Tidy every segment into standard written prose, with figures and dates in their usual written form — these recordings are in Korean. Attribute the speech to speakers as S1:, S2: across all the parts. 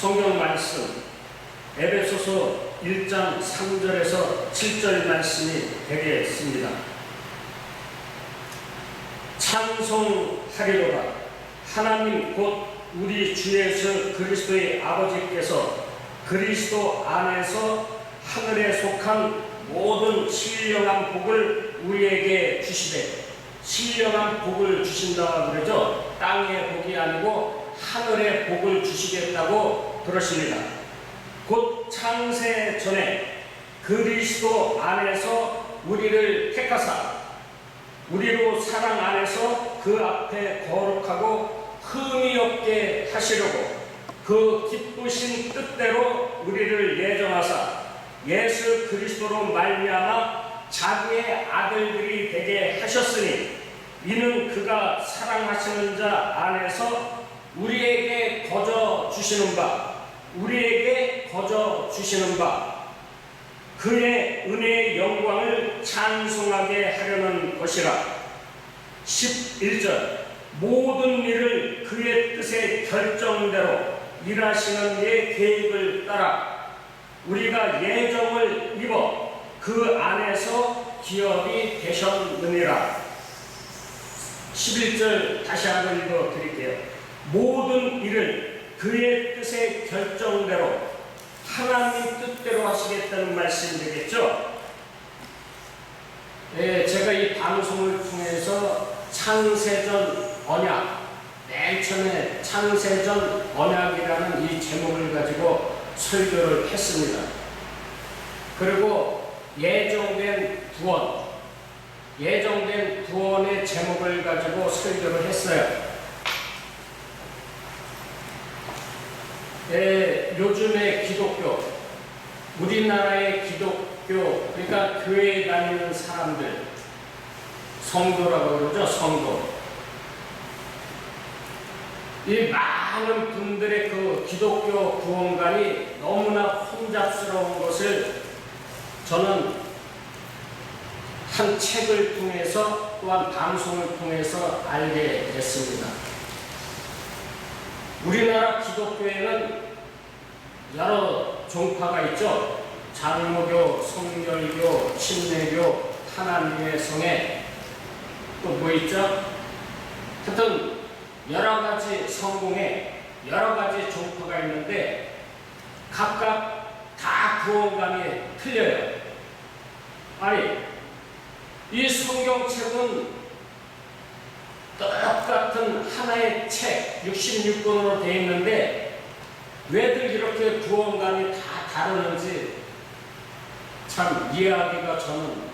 S1: 성경 말씀 에베소서 1장 3절에서 7절 말씀이 되겠습니다. 찬송하리로다. 하나님 곧 우리 주 예수 그리스도의 아버지께서 그리스도 안에서 하늘에 속한 모든 신령한 복을 우리에게 주시되, 신령한 복을 주신다고 그러죠. 땅의 복이 아니고 하늘의 복을 주시겠다고 그러십니다. 곧 창세 전에 그리스도 안에서 우리를 택하사 우리로 사랑 안에서 그 앞에 거룩하고 흠이 없게 하시려고 그 기쁘신 뜻대로 우리를 예정하사 예수 그리스도로 말미암아 자기의 아들들이 되게 하셨으니, 이는 그가 사랑하시는 자 안에서 우리에게 거저 주시는 바 그의 은혜의 영광을 찬송하게 하려는 것이라. 11절 모든 일을 그의 뜻의 결정대로 일하시는 이의 계획을 따라 우리가 예정을 입어 그 안에서 기업이 되셨느니라. 11절 다시 한번 읽어 드릴게요. 모든 일을 그의 뜻의 결정대로 하나님 뜻대로 하시겠다는 말씀이 되겠죠. 제가 이 방송을 통해서 창세전 언약, 맨 처음에 창세전 언약이라는 이 제목을 가지고 설교를 했습니다. 그리고 예정된 구원의 제목을 가지고 설교를 했어요. 요즘의 기독교, 우리나라의 기독교, 그러니까 교회에 다니는 사람들, 성도라고 그러죠. 성도. 이 많은 분들의 그 기독교 구원관이 너무나 혼잡스러운 것을 저는 한 책을 통해서 또한 방송을 통해서 알게 됐습니다. 우리나라 기독교에는 여러 종파가 있죠. 장로교, 성결교, 침례교, 하나님의 성회, 또 뭐 있죠? 하여튼 여러 가지 성공에 여러 가지 종파가 있는데 각각 다 구원감이 틀려요. 아니, 이 성경책은 똑같은 하나의 책 66권으로 되어 있는데 왜들 이렇게 구원감이 다 다르는지 참 이해하기가 저는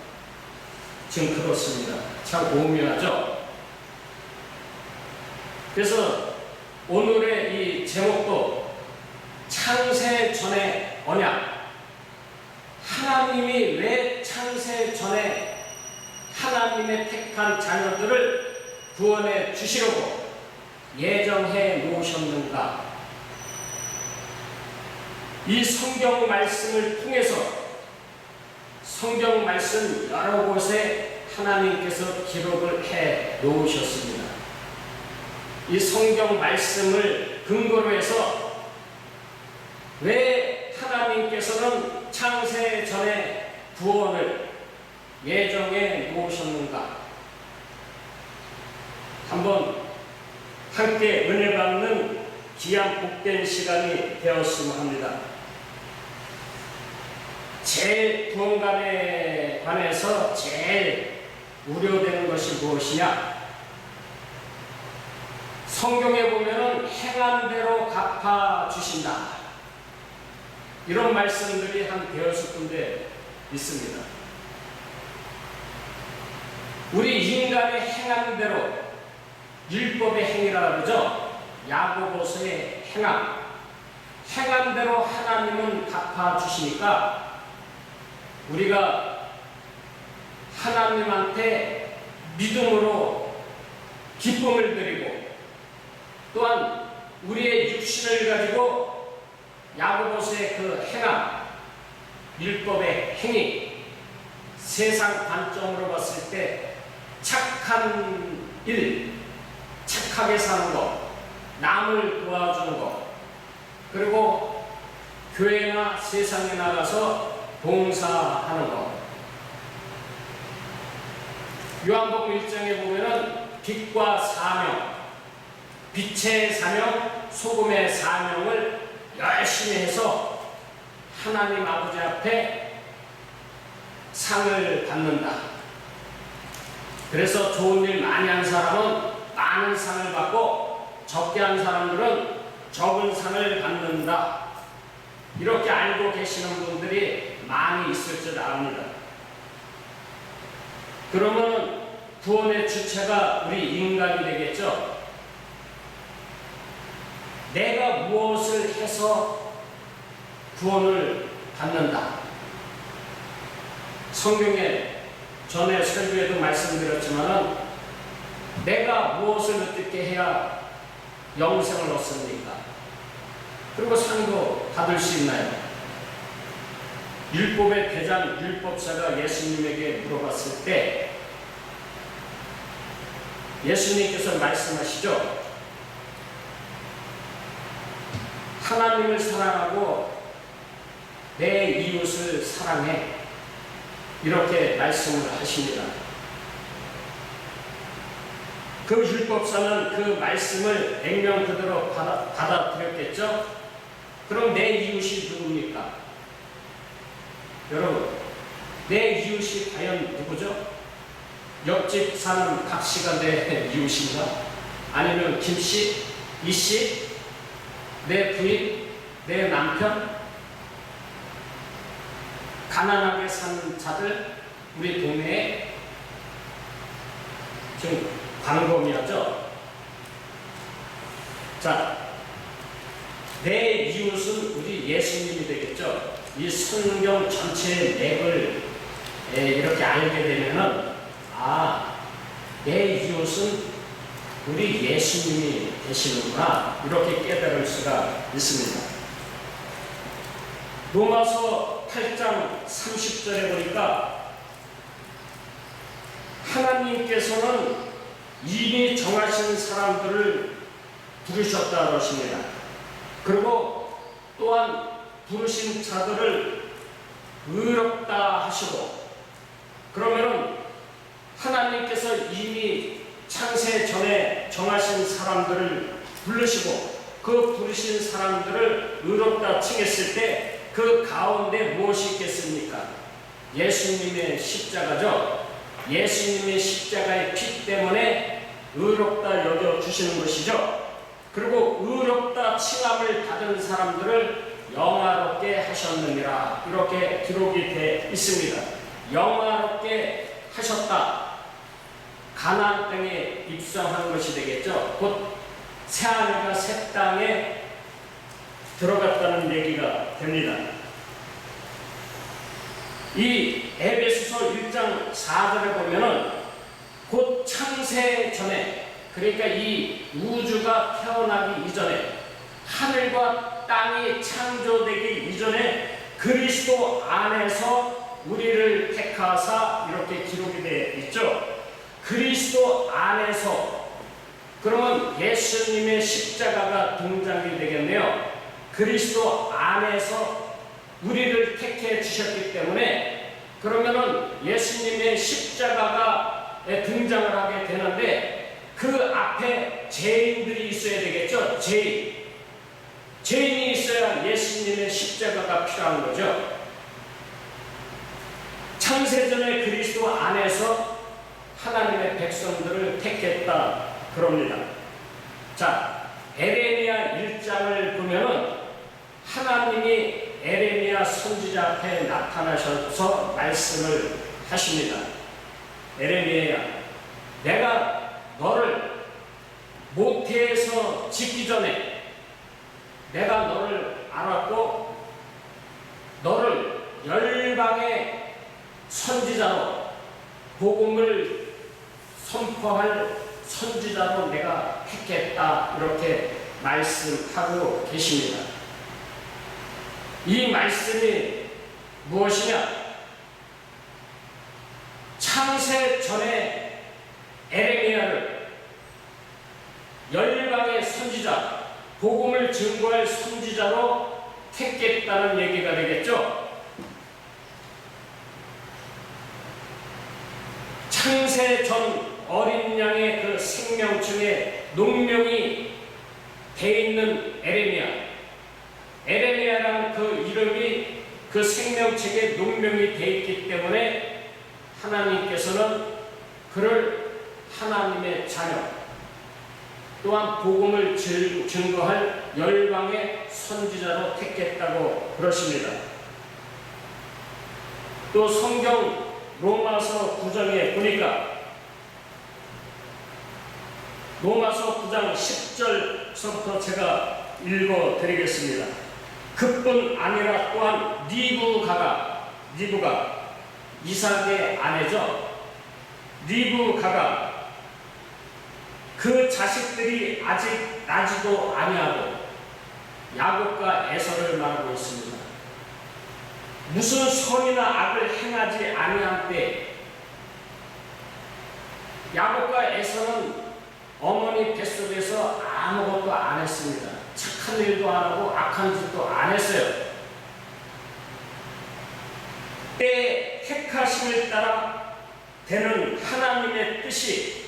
S1: 지금 그렇습니다. 참 오묘하죠. 그래서 오늘의 이 제목도 창세 전의 언약, 하나님이 왜 창세 전에 하나님의 택한 자녀들을 구원해 주시려고 예정해 놓으셨는가? 이 성경 말씀을 통해서 성경 말씀 여러 곳에 하나님께서 기록을 해 놓으셨습니다. 이 성경 말씀을 근거로 해서 왜 하나님께서는 창세 전에 구원을 예정해 놓으셨는가? 한번 함께 은혜 받는 귀한 복된 시간이 되었으면 합니다. 제일 구원감에 관해서 제일 우려되는 것이 무엇이냐? 성경에 보면은 행한 대로 갚아주신다, 이런 말씀들이 한 대여섯 군데 있습니다. 우리 인간의 행한 대로, 율법의 행위라 그러죠. 야고보서의 행한 대로 하나님은 갚아주시니까 우리가 하나님한테 믿음으로 기쁨을 드리고, 또한 우리의 육신을 가지고 야고보서의 그 율법의 행위, 세상 관점으로 봤을 때 착한 일, 착하게 사는 것, 남을 도와주는 것, 그리고 교회나 세상에 나가서 봉사하는 것. 요한복음 1장에 보면은 빛과 사명, 빛의 사명, 소금의 사명을 열심히 해서 하나님 아버지 앞에 상을 받는다. 그래서 좋은 일 많이 한 사람은 많은 상을 받고 적게 한 사람들은 적은 상을 받는다. 이렇게 알고 계시는 분들이 많이 있을 줄 압니다. 그러면 구원의 주체가 우리 인간이 되겠죠. 내가 무엇을 해서 구원을 받는다. 성경에 전에 설교에도 말씀드렸지만 내가 무엇을 어떻게 해야 영생을 얻습니까? 그리고 상도 받을 수 있나요? 율법의 대장 율법사가 예수님에게 물어봤을 때 예수님께서 말씀하시죠. 하나님을 사랑하고 내 이웃을 사랑해. 이렇게 말씀을 하십니다. 그 율법사는 그 말씀을 액면 그대로 받아들였겠죠? 그럼 내 이웃이 누굽니까? 여러분, 내 이웃이 과연 누구죠? 옆집 사는 각씨가 내 이웃인가? 아니면 김씨, 이씨, 내 부인, 내 남편? 가난하게 사는 자들, 우리 동네에 좀 광범위하죠? 자, 내 이웃은 우리 예수님이 되겠죠? 이 성경 전체의 맥을 이렇게 알게 되면은 내 이웃은 우리 예수님이 되시는구나 이렇게 깨달을 수가 있습니다. 로마서 8장 30절에 보니까 하나님께서는 이미 정하신 사람들을 부르셨다 그러십니다. 그리고 또한 부르신 자들을 의롭다 하시고, 그러면은 하나님께서 이미 창세 전에 정하신 사람들을 부르시고 그 부르신 사람들을 의롭다 칭했을 때 그 가운데 무엇이 있겠습니까? 예수님의 십자가죠. 예수님의 십자가의 피 때문에 의롭다 여겨주시는 것이죠. 그리고 의롭다 칭함을 받은 사람들을 영화롭게 하셨느니라 이렇게 기록이 되어 있습니다. 영화롭게 하셨다. 가나안 땅에 입성한 것이 되겠죠. 곧 새하늘과 새 땅에 들어갔다는 얘기가 됩니다. 이 에베소서 1장 4절에 보면은 곧 창세 전에, 그러니까 이 우주가 태어나기 이전에, 하늘과 땅이 창조되기 이전에 그리스도 안에서 우리를 택하사 이렇게 기록이 되어 있죠. 그리스도 안에서, 그러면 예수님의 십자가가 등장이 되겠네요. 그리스도 안에서 우리를 택해 주셨기 때문에 그러면은 예수님의 십자가가 등장을 하게 되는데 그 앞에 죄인들이 있어야 되겠죠. 죄인이 있어야 예수님의 십자가가 필요한 거죠. 창세전에 그리스도 안에서 하나님의 백성들을 택했다 그럽니다. 자, 에레미야 1장을 보면은 하나님이 에레미야 선지자 앞에 나타나셔서 말씀을 하십니다. 에레미야야, 내가 너를 모태에서 짓기 전에 내가 너를 알았고 너를 열방의 선지자로 복음을 선포할 선지자로 내가 택했다 이렇게 말씀하고 계십니다. 이 말씀이 무엇이냐? 창세 전에 에레미야를 열방의 선지자, 복음을 증거할 선지자로 택겠다는 얘기가 되겠죠. 창세 전 어린 양의 그 생명층에 농명이 돼 있는 에레미야라는 그 이름이 그 생명책에 농명이 돼 있기 때문에 하나님께서는 그를 하나님의 자녀 또한 복음을 증거할 열방의 선지자로 택했다고 그러십니다. 또 성경 로마서 9장에 보니까 로마서 9장 10절서부터 제가 읽어드리겠습니다. 그뿐 아니라 또한 리브가가 이삭의 아내죠. 리브가가 그 자식들이 아직 나지도 아니하고 야곱과 에서를 말하고 있습니다. 무슨 선이나 악을 행하지 아니한 때 야곱과 에서는 어머니 뱃속에서 아무것도 안 했습니다. 착한 일도 안 하고 악한 짓도 안 했어요. 때의 택하심을 따라 되는 하나님의 뜻이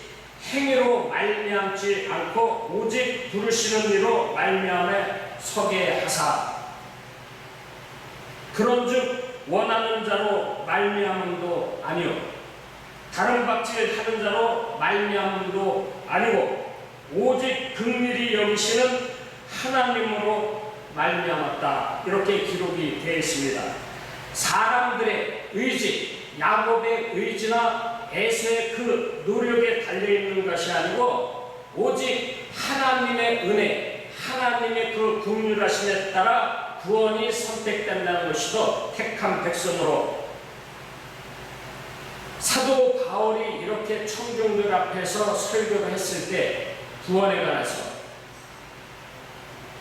S1: 행위로 말미암지 않고 오직 부르시는 이로 말미암에 서게 하사 그런즉 원하는 자로 말미암음도 아니요 다른 박질 하는 자로 말미암음도 아니고 오직 긍휼히 여기시는 하나님으로 말미암았다. 이렇게 기록이 되어 있습니다. 사람들의 의지, 야곱의 의지나 에서의 그 노력에 달려있는 것이 아니고 오직 하나님의 은혜, 하나님의 그 긍휼하심에 따라 구원이 선택된다는 것이죠. 택한 백성으로. 사도 바울이 이렇게 청중들 앞에서 설교를 했을 때 구원에 관해서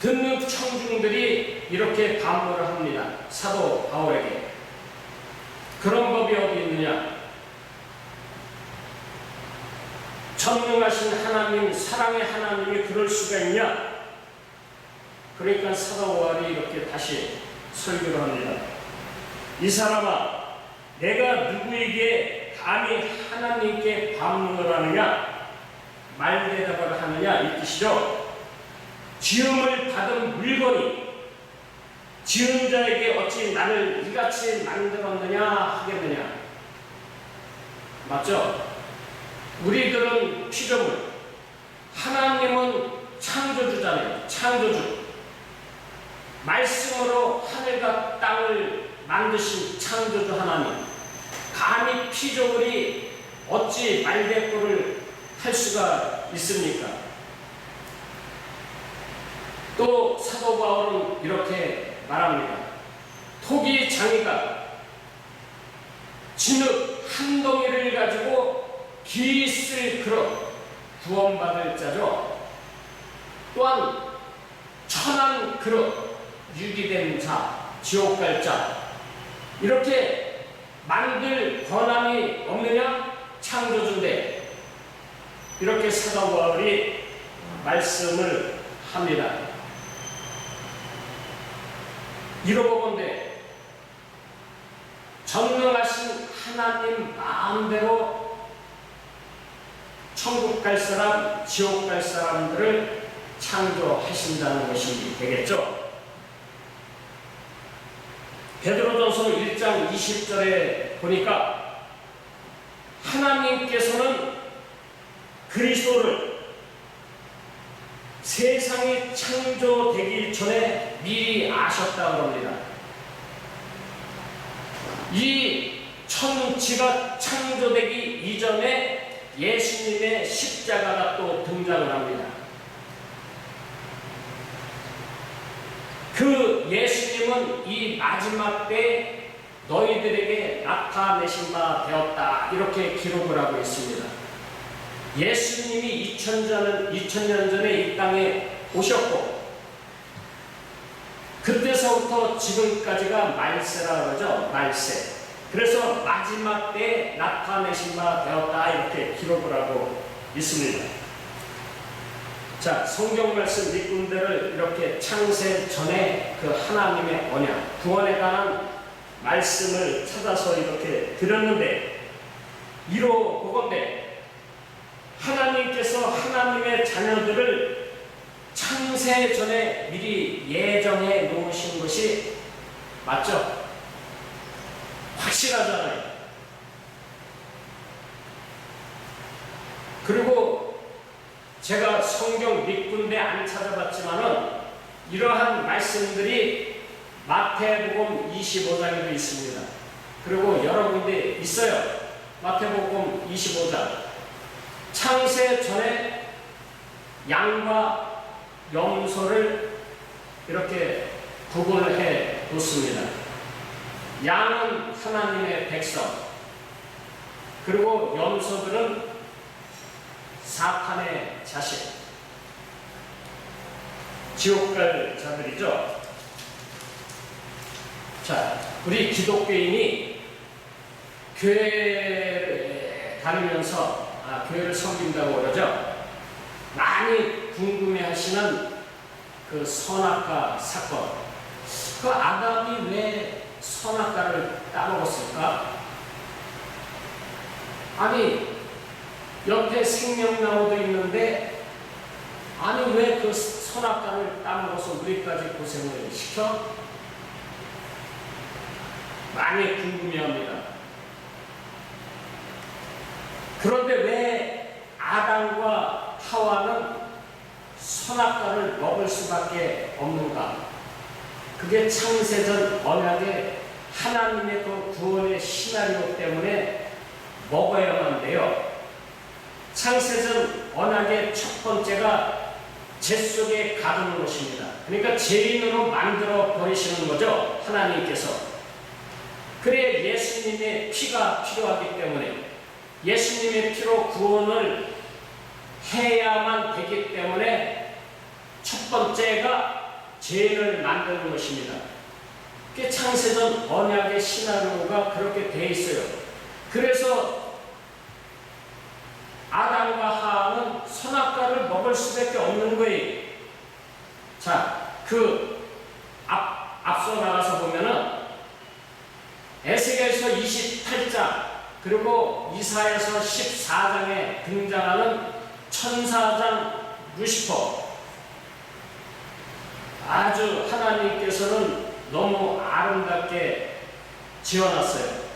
S1: 듣는 청중들이 이렇게 반문을 합니다. 사도 바울에게. 그런 법이 어디 있느냐? 전능하신 하나님, 사랑의 하나님이 그럴 수가 있냐? 그러니까 사도 바울이 이렇게 다시 설교를 합니다. 이 사람아, 내가 누구에게 감히 하나님께 반문을 하느냐? 말대답을 하느냐? 이 뜻이죠. 지음을 받은 물건이 지은 자에게 어찌 나를 이같이 만들었느냐 하겠느냐? 맞죠? 우리들은 피조물, 하나님은 창조주잖아요. 창조주. 말씀으로 하늘과 땅을 만드신 창조주 하나님. 감히 피조물이 어찌 말대꾸를 할 수가 있습니까? 또 사도 바울은 이렇게 말합니다. 토기 장이가 진흙 한 덩이를 가지고 길이 쓸 그릇 구원받을 자죠. 또한 천한 그릇 유기된 자, 지옥 갈 자, 이렇게 만들 권한이 없느냐? 창조주인데. 이렇게 사도 바울이 말씀을 합니다. 이러고 본데 전능하신 하나님 마음대로 천국 갈 사람, 지옥 갈 사람들을 창조하신다는 것이 되겠죠. 베드로전서 1장 20절에 보니까 하나님께서는 그리스도를 세상이 창조되기 전에 미리 아셨다고 합니다. 이 천지가 창조되기 이전에 예수님의 십자가가 또 등장을 합니다. 그 예수님은 이 마지막 때 너희들에게 나타내신 바 되었다. 이렇게 기록을 하고 있습니다. 예수님이 2000년 전에 이 땅에 오셨고 그때서부터 지금까지가 말세라 그러죠. 말세. 그래서 마지막 때에 나타내신 바 되었다. 이렇게 기록을 하고 있습니다. 자, 성경 말씀 일꾼들을 이렇게 창세 전에 그 하나님의 언약, 구원에 관한 말씀을 찾아서 이렇게 들었는데, 이로 보건대 하나님께서 하나님의 자녀들을 창세 전에 미리 예정해 놓으신 것이 맞죠? 확실하잖아요. 그리고 제가 성경 몇 군데 안 찾아봤지만은 이러한 말씀들이 마태복음 25장에도 있습니다. 그리고 여러 군데 있어요. 마태복음 25장. 창세 전에 양과 염소를 이렇게 구분을 해 놓습니다. 양은 하나님의 백성, 그리고 염소들은 사탄의 자식, 지옥 갈 자들이죠. 자, 우리 기독교인이 교회에 다니면서 교회를 섬긴다고 그러죠. 많이 궁금해하시는 그 선악과 사건. 그 아담이 왜 선악과를 따먹었을까? 아니, 옆에 생명나무도 있는데 아니 왜 그 선악과를 따먹어서 우리까지 고생을 시켜? 많이 궁금해합니다. 그런데 왜 아담과 하와는 선악과를 먹을 수밖에 없는가? 그게 창세전 언약의 하나님의 그 구원의 시나리오 때문에 먹어야만 돼요. 창세전 언약의 첫 번째가 죄 속에 가두는 것입니다. 그러니까 죄인으로 만들어 버리시는 거죠, 하나님께서. 그래 예수님의 피가 필요하기 때문에, 예수님의 피로 구원을 해야만 되기 때문에 첫 번째가 죄인을 만드는 것입니다. 그게 창세전 언약의 시나리오가 그렇게 돼 있어요. 그래서 아담과 하와는 선악과를 먹을 수밖에 없는 거예요. 자, 앞서 나가서 보면은 에스겔서 28장 그리고 이사야서 14장에 등장하는 천사장 루시퍼, 아주 하나님께서는 너무 아름답게 지어놨어요.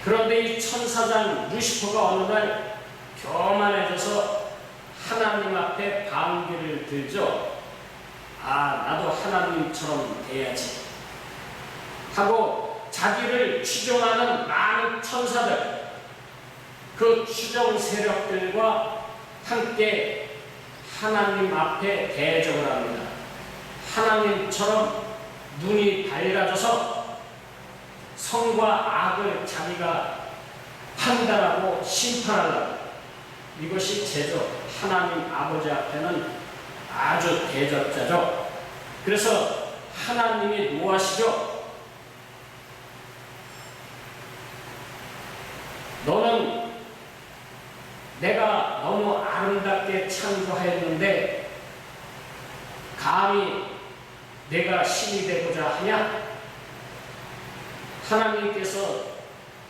S1: 그런데 이 천사장 루시퍼가 어느 날 교만해져서 하나님 앞에 반기를 들죠. 나도 하나님처럼 돼야지 하고 자기를 추종하는 많은 천사들, 그 추종 세력들과 함께 하나님 앞에 대적을 합니다. 하나님처럼 눈이 밝아져서 성과 악을 자기가 판단하고 심판하려고. 이것이 죄죠. 하나님 아버지 앞에는 아주 대적자죠. 그래서 하나님이 노하시죠. 너는 내가 너무 아름답게 창조했는데 감히 내가 신이 되고자 하냐? 하나님께서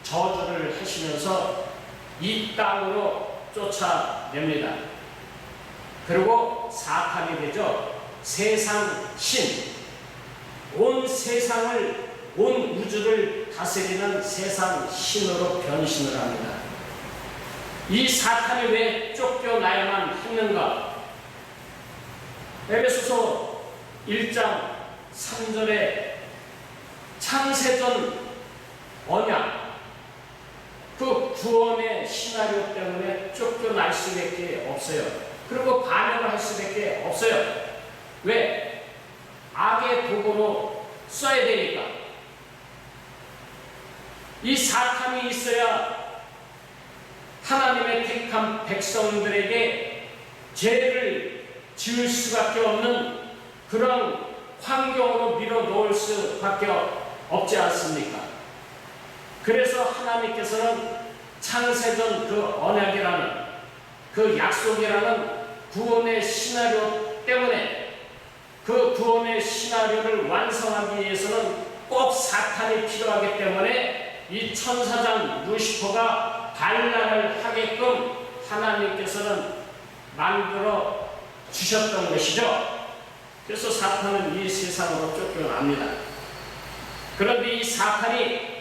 S1: 저주를 하시면서 이 땅으로 쫓아냅니다. 그리고 사탄이 되죠. 세상 신, 온 세상을, 온 우주를 다스리는 세상 신으로 변신을 합니다. 이 사탄이 왜 쫓겨나야만 했는가? 에베소서 1장 3절에 창세전 언약, 그 구원의 시나리오 때문에 쫓겨날 수밖에 없어요. 그리고 반역을 할 수밖에 없어요. 왜? 악의 도구로 써야 되니까. 이 사탄이 있어야 하나님의 택한 백성들에게 죄를 지을 수밖에 없는 그런 환경으로 밀어놓을 수밖에 없지 않습니까? 그래서 하나님께서는 창세전 그 언약이라는, 그 약속이라는 구원의 시나리오 때문에 그 구원의 시나리오를 완성하기 위해서는 꼭 사탄이 필요하기 때문에 이 천사장 루시퍼가 반란을 하게끔 하나님께서는 만들어 주셨던 것이죠. 그래서 사탄은 이 세상으로 쫓겨납니다. 그런데 이 사탄이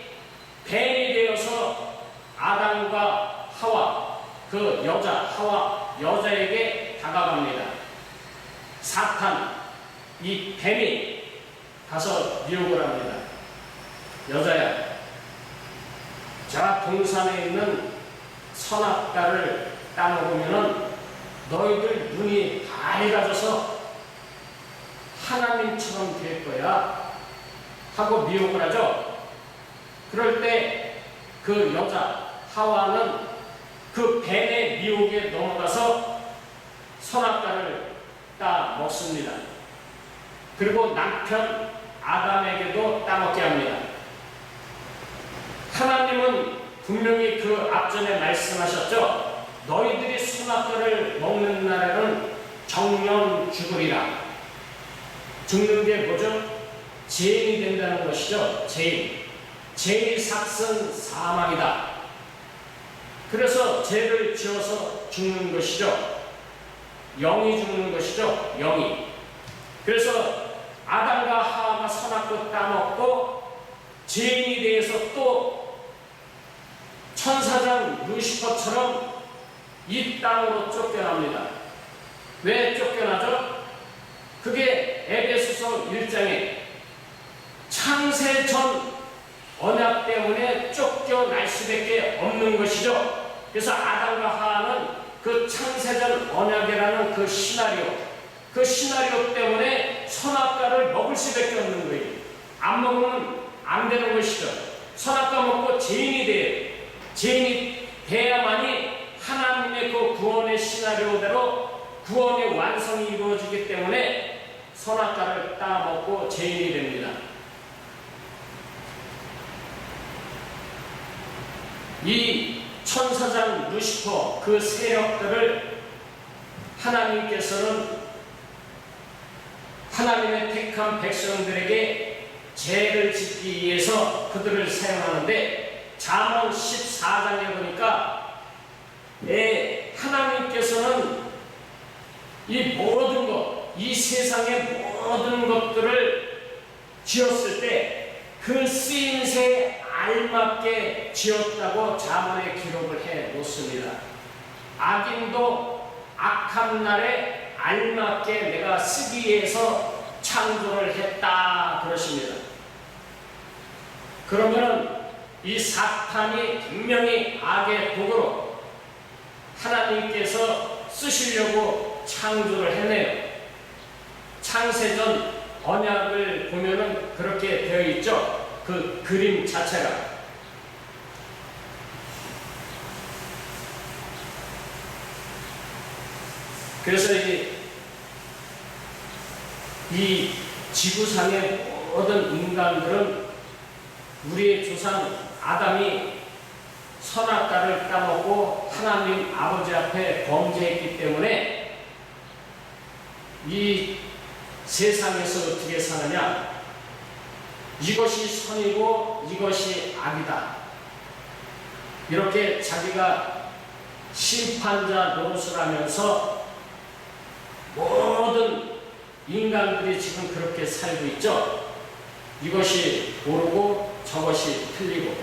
S1: 뱀이 되어서 아담과 하와, 그 하와 여자에게 다가갑니다. 사탄, 이 뱀이 가서 유혹을 합니다. 여자야, 저 동산에 있는 선악과를 따먹으면 너희들 눈이 밝아져서 하나님처럼 될 거야 하고 미혹을 하죠. 그럴 때 그 여자 하와는 그 뱀의 미혹에 넘어가서 선악과를 따먹습니다. 그리고 남편 아담에게도 따먹게 합니다. 하나님은 분명히 그 앞전에 말씀하셨죠. 너희들이 선악과를 먹는 날에는 정령 죽으리라. 죽는 게 뭐죠? 죄인이 된다는 것이죠. 죄의 삭은 사망이다. 그래서 죄를 지어서 죽는 것이죠. 영이 죽는 것이죠. 영이. 그래서 아담과 하와가 선악과 따먹고 죄인이 대해서 또 천사장 루시퍼처럼 이 땅으로 쫓겨납니다. 왜 쫓겨나죠? 그게 에베소서 1장에 창세전 언약 때문에 쫓겨날 수밖에 없는 것이죠. 그래서 아담과 하와는 그 창세전 언약이라는 그 시나리오 때문에 선악과를 먹을 수밖에 없는 거예요. 안 먹으면 안 되는 것이죠. 선악과 먹고 죄인이 돼야만이 하나님의 그 구원의 시나리오대로 구원의 완성이 이루어지기 때문에 선악과를 따먹고 죄인이 됩니다. 이 천사장 루시퍼 그 세력들을 하나님께서는 하나님의 택한 백성들에게 죄를 짓기 위해서 그들을 사용하는데 잠언 14장에 보니까 하나님께서는 이 모든 것, 이 세상의 모든 것들을 지었을 때 그 쓰임새에 알맞게 지었다고 잠언에 기록을 해 놓습니다. 악인도 악한 날에 알맞게 내가 쓰기 위해서 창조를 했다 그러십니다. 그러면 이 사탄이 분명히 악의 도구로 하나님께서 쓰시려고 창조를 했네요. 창세전 언약을 보면은 그렇게 되어 있죠. 그 그림 자체가. 그래서 이 지구상의 모든 인간들은 우리의 조상 아담이 선악과를 따먹고 하나님 아버지 앞에 범죄했기 때문에 이 세상에서 어떻게 사느냐? 이것이 선이고 이것이 악이다. 이렇게 자기가 심판자 노릇을 하면서 모든 인간들이 지금 그렇게 살고 있죠. 이것이 옳고 저것이 틀리고,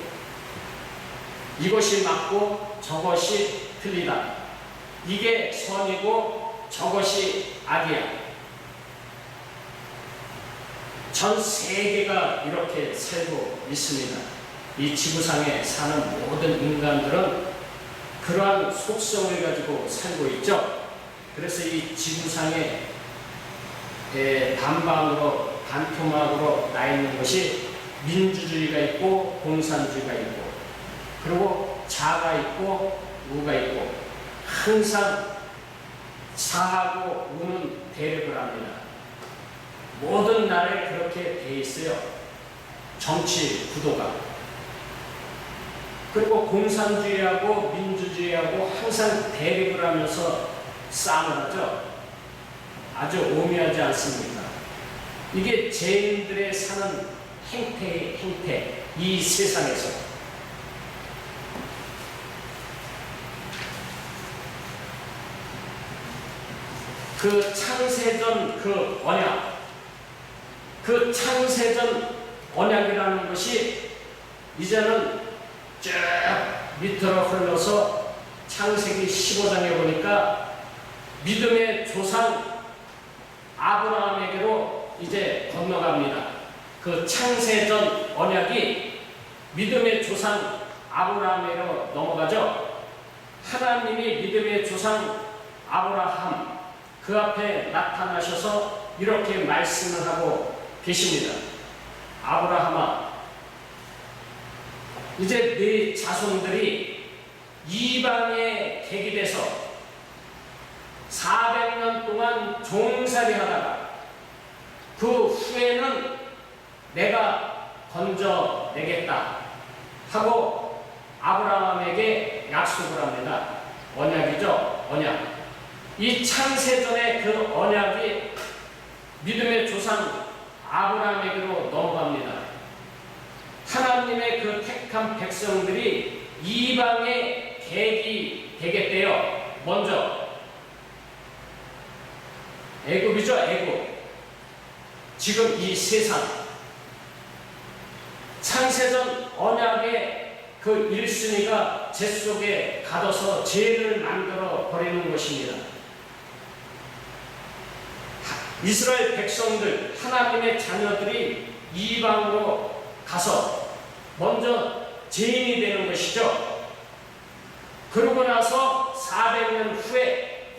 S1: 이것이 맞고 저것이 틀리다. 이게 선이고 저것이 악이야. 전 세계가 이렇게 살고 있습니다. 이 지구상에 사는 모든 인간들은 그러한 속성을 가지고 살고 있죠. 그래서 이 지구상에 반토막으로 나 있는 것이 민주주의가 있고 공산주의가 있고, 그리고 자가 있고 우가 있고, 항상 사하고 우는 대립을 합니다. 모든 나라에 그렇게 돼 있어요. 정치 구도가. 그리고 공산주의하고 민주주의하고 항상 대립을 하면서 싸늘하죠? 아주 오묘하지 않습니까? 이게 죄인들의 사는 행태, 이 세상에서. 그 창세전 그 언약, 그 창세전 언약이라는 것이 이제는 쭉 밑으로 흘러서 창세기 15장에 보니까 믿음의 조상 아브라함에게로 이제 건너갑니다. 그 창세전 언약이 믿음의 조상 아브라함에게로 넘어가죠. 하나님이 믿음의 조상 아브라함 그 앞에 나타나셔서 이렇게 말씀을 하고 계십니다. 아브라함아, 이제 네 자손들이 이방에 객이 돼서 400년 동안 종살이 하다가 그 후에는 내가 건져내겠다 하고 아브라함에게 약속을 합니다. 언약이죠, 언약. 이 창세전의 그 언약이 믿음의 조상 아브라함에게로 넘어갑니다. 하나님의 그 택한 백성들이 이방의 객이 되겠대요. 먼저 애굽이죠, 애굽. 지금 이 세상 창세전 언약의 그 1순위가 제 속에 가둬서 죄를 만들어 버리는 것입니다. 이스라엘 백성들, 하나님의 자녀들이 이방으로 가서 먼저 죄인이 되는 것이죠. 그러고 나서 400년 후에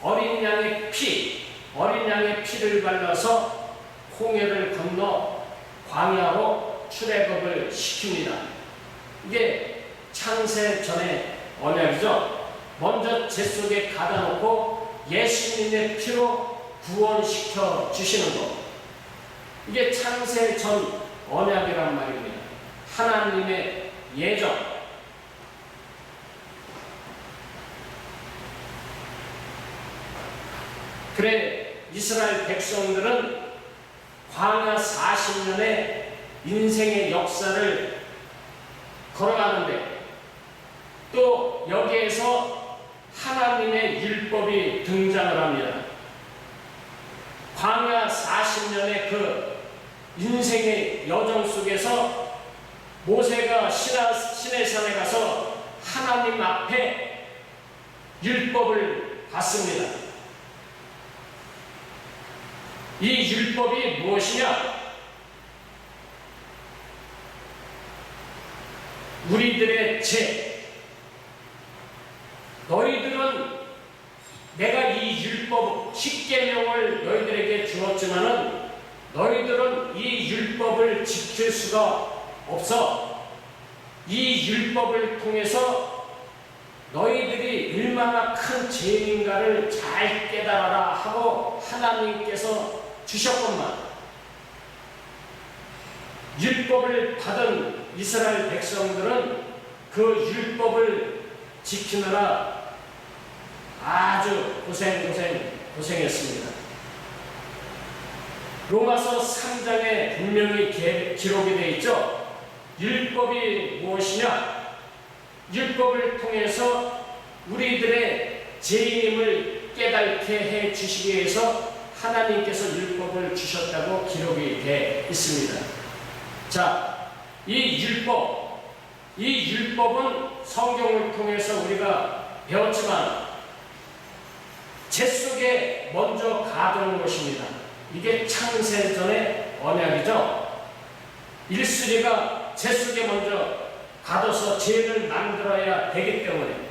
S1: 어린 양의 피를 발라서 홍해를 건너 광야로 출애굽을 시킵니다. 이게 창세 전의 언약이죠. 먼저 제 속에 가다 놓고 예수님의 피로 구원시켜 주시는 것. 이게 창세 전 언약이란 말입니다. 하나님의 예정. 그래 이스라엘 백성들은 광야 40년의 인생의 역사를 걸어가는데 또 여기에서 하나님의 율법이 등장을 합니다. 광야 40년의 그 인생의 여정 속에서 모세가 시내산에 가서 하나님 앞에 율법을 받습니다. 이 율법이 무엇이냐? 우리들의 죄. 너희들은 내가 이 율법 10계명을 너희들에게 주었지만은 너희들은 이 율법을 지킬 수가 없어. 이 율법을 통해서 너희들이 얼마나 큰 죄인가를 잘 깨달아라 하고 하나님께서 주셨건만 율법을 받은 이스라엘 백성들은 그 율법을 지키느라 아주 고생했습니다. 로마서 3장에 분명히 기록이 되어 있죠. 율법이 무엇이냐? 율법을 통해서 우리들의 죄인임을 깨닫게 해 주시기 위해서 하나님께서 율법을 주셨다고 기록이 되어 있습니다. 자, 이 율법은 성경을 통해서 우리가 배웠지만 제 속에 먼저 가두는 것입니다. 이게 창세전의 언약이죠. 1순위가 제 속에 먼저 가둬서 죄를 만들어야 되기 때문에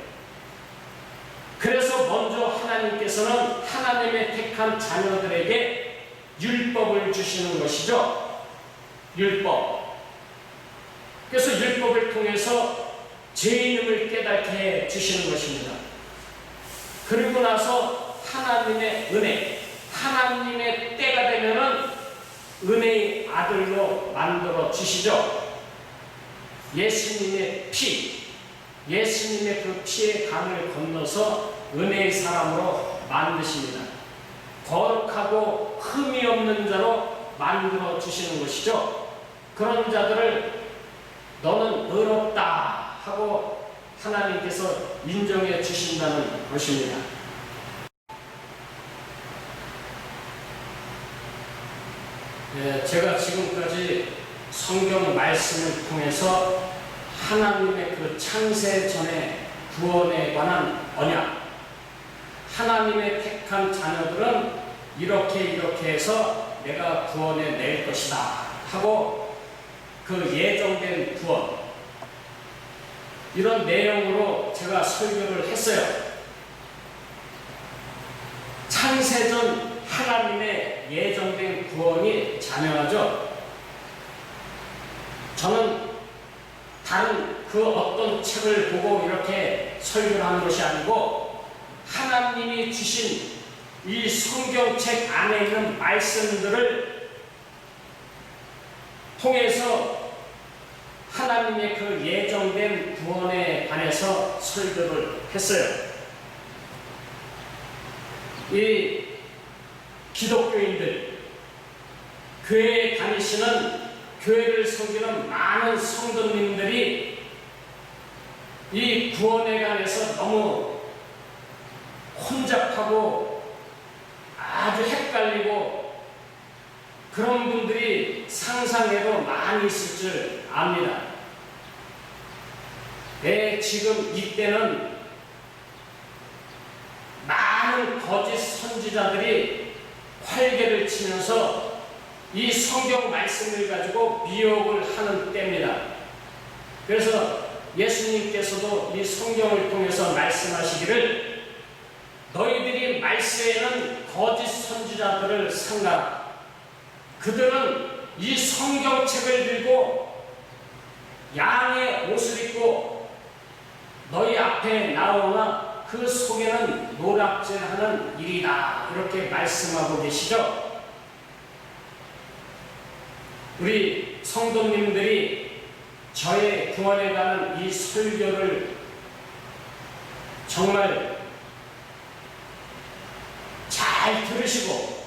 S1: 그래서 먼저 하나님께서는 하나님의 택한 자녀들에게 율법을 주시는 것이죠. 율법. 그래서 율법을 통해서 죄인임을 깨닫게 해 주시는 것입니다. 그리고 나서 하나님의 은혜, 하나님의 때가 되면은 은혜의 아들로 만들어 주시죠. 예수님의 피, 예수님의 그 피의 강을 건너서 은혜의 사람으로 만드십니다. 거룩하고 흠이 없는 자로 만들어 주시는 것이죠. 그런 자들을 너는 의롭다 하고 하나님께서 인정해 주신다는 것입니다. 제가 지금까지 성경 말씀을 통해서 하나님의 그 창세 전의 구원에 관한 언약, 하나님의 택한 자녀들은 이렇게 해서 내가 구원해 낼 것이다 하고 그 예정된 구원, 이런 내용으로 제가 설교를 했어요. 창세전 하나님의 예정된 구원이 자명하죠. 저는 다른 그 어떤 책을 보고 이렇게 설교를 하는 것이 아니고 하나님이 주신 이 성경책 안에 있는 말씀들을 통해서 하나님의 그 예정된 구원에 관해서 설교를 했어요. 이 기독교인들, 교회에 다니시는, 교회를 섬기는 많은 성도님들이 이 구원에 관해서 너무 혼잡하고 아주 헷갈리고 그런 분들이 상상해도 많이 있을 줄 압니다. 지금 이때는 많은 거짓 선지자들이 활개를 치면서 이 성경 말씀을 가지고 미혹을 하는 때입니다. 그래서 예수님께서도 이 성경을 통해서 말씀하시기를 너희들이 말세에는 거짓 선지자들을 삼가라. 그들은 이 성경책을 들고 양의 옷을 입고 너희 앞에 나오나 그 속에는 노략질하는 일이다. 이렇게 말씀하고 계시죠. 우리 성도님들이 저의 구원에 관한 이 설교를 정말 잘 들으시고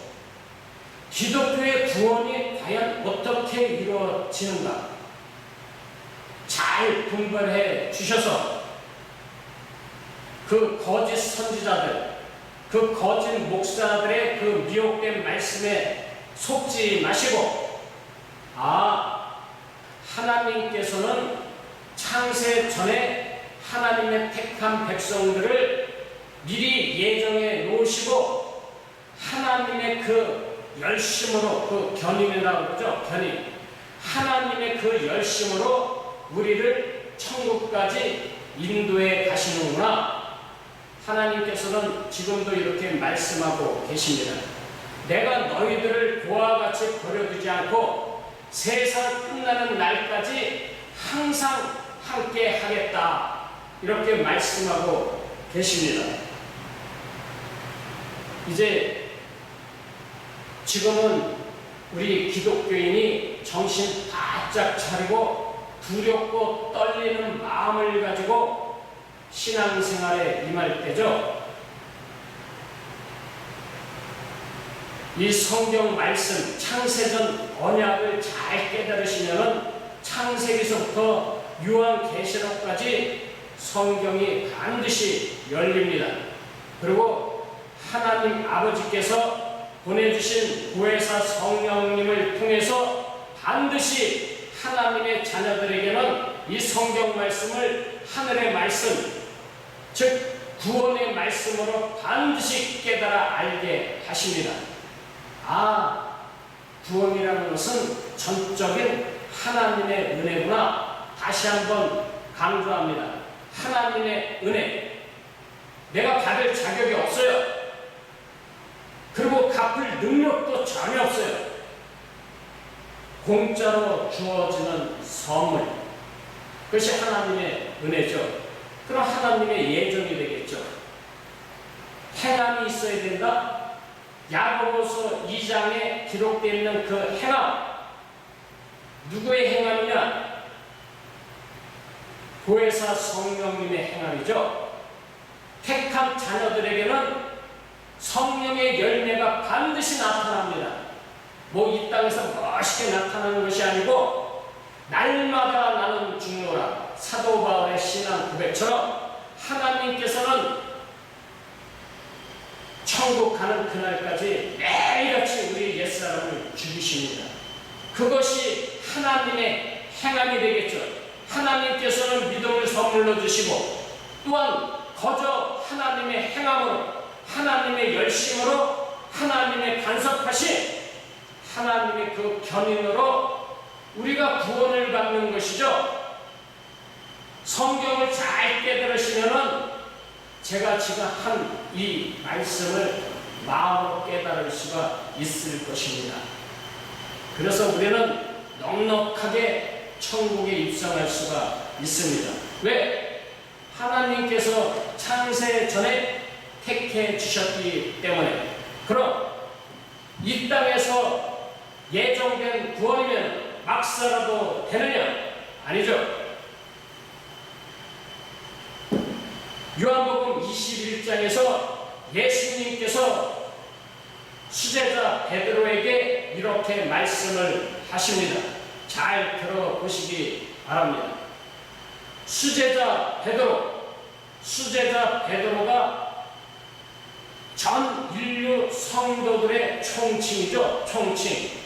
S1: 기독교의 구원이 과연 어떻게 이루어지는가 잘 분별해 주셔서 그 거짓 선지자들, 그 거짓 목사들의 그 미혹된 말씀에 속지 마시고 하나님께서는 창세 전에 하나님의 택한 백성들을 미리 예정해 놓으시고 하나님의 그 열심으로, 그 견인이라고 그러죠. 견인. 하나님의 그 열심으로 우리를 천국까지 인도해 가시는구나. 하나님께서는 지금도 이렇게 말씀하고 계십니다. 내가 너희들을 고와 같이 버려두지 않고 세상 끝나는 날까지 항상 함께 하겠다. 이렇게 말씀하고 계십니다. 이제 지금은 우리 기독교인이 정신 바짝 차리고 두렵고 떨리는 마음을 가지고 신앙생활에 임할 때죠. 이 성경 말씀, 창세전 언약을 잘 깨달으시면은 창세기서부터 요한계시록까지 성경이 반드시 열립니다. 그리고 하나님 아버지께서 보내주신 보혜사 성령님을 통해서 반드시 하나님의 자녀들에게는 이 성경 말씀을 하늘의 말씀, 즉 구원의 말씀으로 반드시 깨달아 알게 하십니다. 구원이라는 것은 전적인 하나님의 은혜구나. 다시 한번 강조합니다. 하나님의 은혜. 내가 받을 자격이 없어요. 그리고 갚을 능력도 전혀 없어요. 공짜로 주어지는 선물. 그것이 하나님의 은혜죠. 그럼 하나님의 예정이 되겠죠. 행함이 있어야 된다. 야고보서 2장에 기록되어 있는 그 행함, 누구의 행함이냐? 보혜사 성령님의 행함이죠. 택한 자녀들에게는 성령의 열매가 반드시 나타납니다. 뭐 이 땅에서 멋있게 나타나는 것이 아니고 날마다 나는 죽노라, 사도 바울의 신앙 고백처럼 하나님께서는 천국 가는 그날까지 매일같이 우리 옛사람을 죽이십니다. 그것이 하나님의 행함이 되겠죠. 하나님께서는 믿음을 선물로 주시고 또한 거저 하나님의 행함으로, 하나님의 열심으로, 하나님의 간섭하신 하나님의 그 견인으로 우리가 구원을 받는 것이죠. 성경을 잘 깨달으시면은 제가 지금 한 이 말씀을 마음으로 깨달을 수가 있을 것입니다. 그래서 우리는 넉넉하게 천국에 입성할 수가 있습니다. 왜? 하나님께서 창세 전에 택해 주셨기 때문에. 그럼 이 땅에서 예정된 구원이면 막 살아도 되느냐? 아니죠. 요한복음 21장에서 예수님께서 수제자 베드로에게 이렇게 말씀을 하십니다. 잘 들어보시기 바랍니다. 수제자 베드로가 전 인류 성도들의 총칭이죠. 총칭.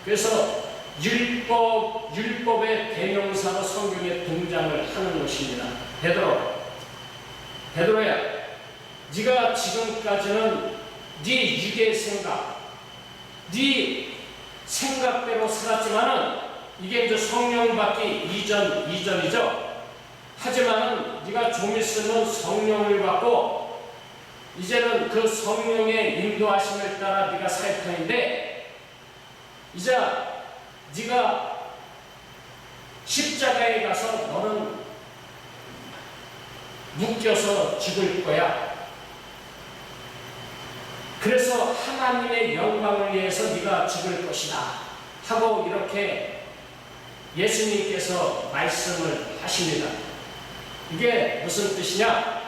S1: 그래서 율법의 대명사로 성경에 등장을 하는 것입니다. 베드로야, 네가 지금까지는 네 육의 생각, 네 생각대로 살았지만은 이게 이제 성령 받기 이전이죠. 하지만은 네가 좀 있으면 성령을 받고 이제는 그 성령의 인도하심을 따라 네가 살 터인데, 이제 네가 십자가에 가서 너는 묶여서 죽을 거야. 그래서 하나님의 영광을 위해서 네가 죽을 것이다 하고 이렇게 예수님께서 말씀을 하십니다. 이게 무슨 뜻이냐?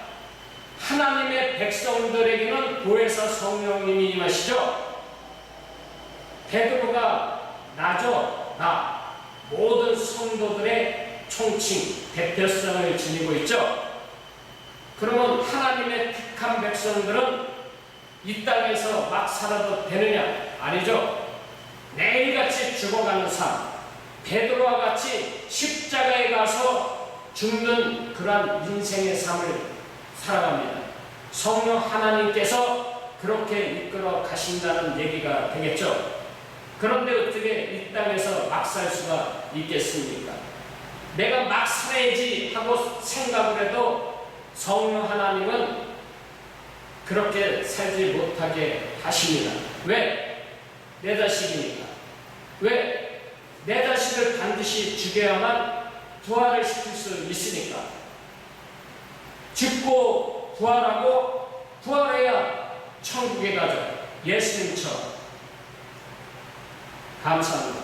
S1: 하나님의 백성들에게는 보혜사 성령님이 임하시죠. 베드로가 나죠. 나 모든 성도들의 총칭, 대표성을 지니고 있죠. 그러면 하나님의 택한 백성들은 이 땅에서 막 살아도 되느냐? 아니죠. 매일같이 죽어가는 삶, 베드로와 같이 십자가에 가서 죽는 그러한 인생의 삶을 살아갑니다. 성령 하나님께서 그렇게 이끌어 가신다는 얘기가 되겠죠. 그런데 어떻게 이 땅에서 막 살 수가 있겠습니까? 내가 막 살아야지 하고 생각을 해도 성령 하나님은 그렇게 살지 못하게 하십니다. 왜? 내 자식이니까. 왜? 내 자식을 반드시 죽여야만 부활을 시킬 수 있으니까. 죽고 부활하고 부활해야 천국에 가죠. 예수님처럼. 감사합니다.